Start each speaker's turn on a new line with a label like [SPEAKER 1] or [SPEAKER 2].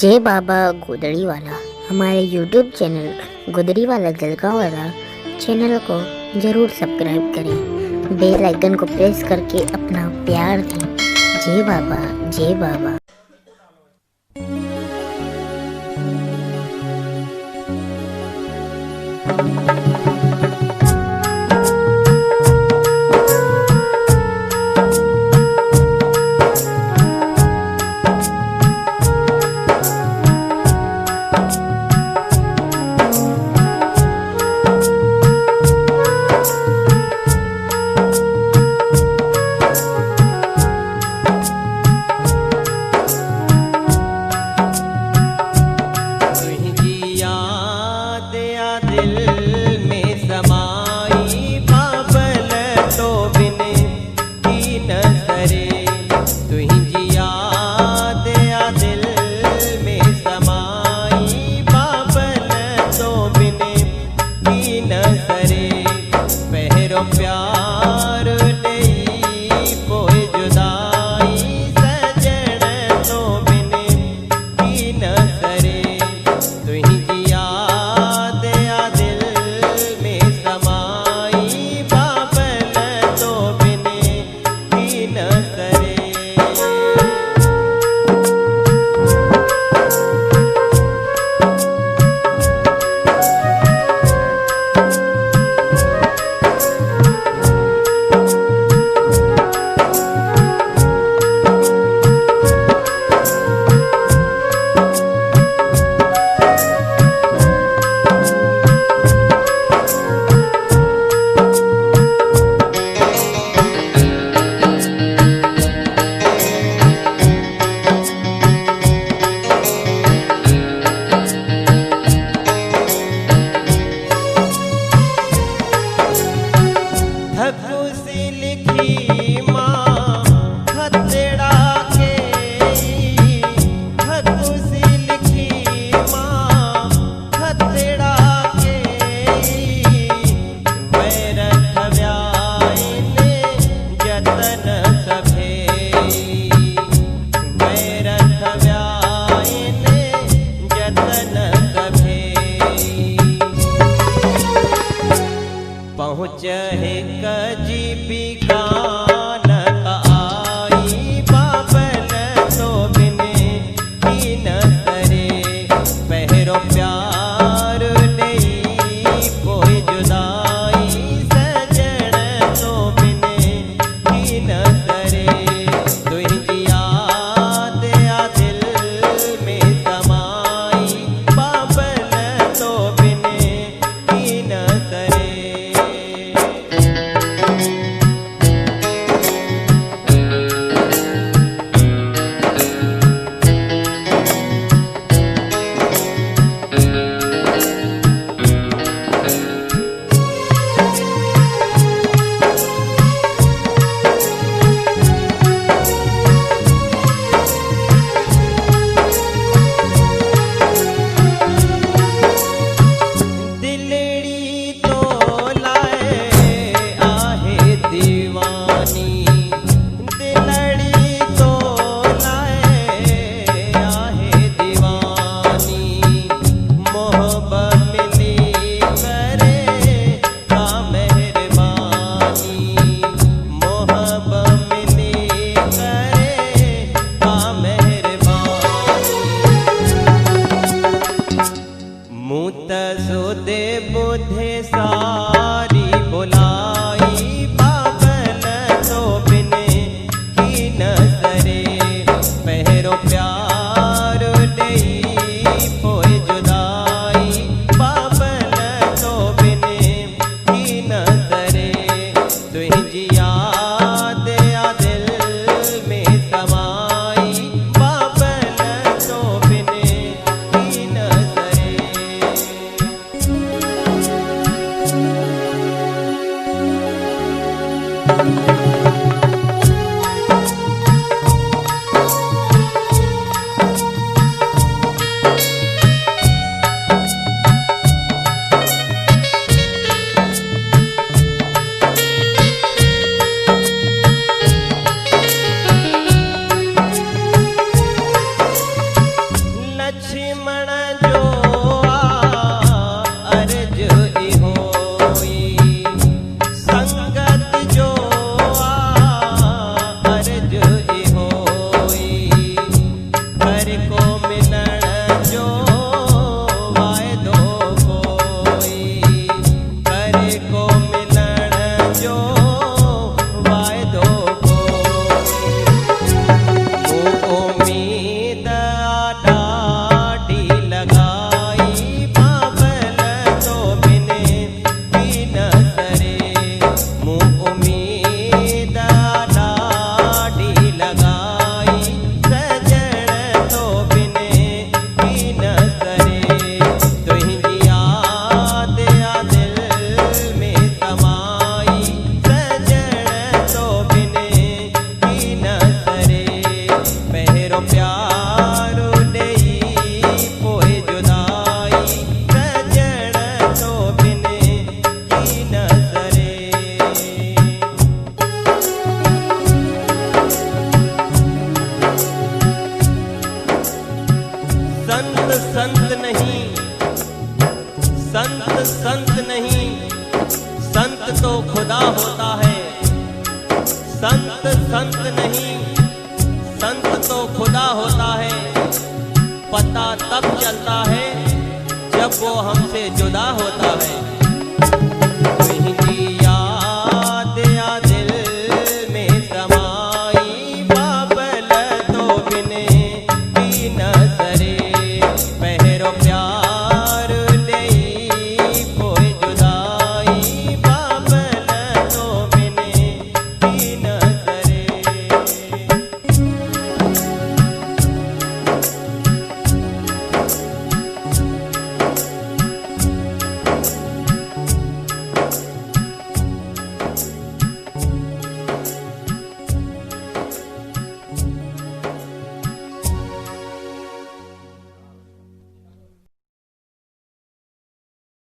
[SPEAKER 1] जय बाबा गोदड़ी वाला। हमारे YouTube चैनल गोदड़ी वाला जलगांव वाला चैनल को ज़रूर सब्सक्राइब करें, बेल आइकन को प्रेस करके अपना प्यार दें। जय बाबा, जय बाबा।
[SPEAKER 2] प्यार नहीं कोई जुदाई सजन तो बिने की न सरे। तुही जिया दया दिल में समाई बाबल तो बिने की न सरे। धकुसी लिखी माँ खतड़ा के, धकुसी लिखी माँ खतड़ा के। वैरथ व्यायने जतन सभे, वैरथ व्यायने जतन सभे। पहुँच है कजीबिका न आई बाबल तो बिने की न सरे। पहरो प्यार नहीं कोई जुदाई सजन तो बिने की न सरे। तुही जिया दया दिल में समाई बाबल तो बिने की न सरे। उम्मीद डाढ़ी लगाई सजन तो बिने की न सरे तुझी याद आ दिल में समाई सजन तो बिने की न सरे पहरो प्यार देई पोए जुदाई सजन तो बिने की न सरे संत संत नहीं संत संत नहीं संत तो खुदा होता है संत संत नहीं संत तो खुदा होता है पता तब चलता है जब वो हमसे जुदा होता है।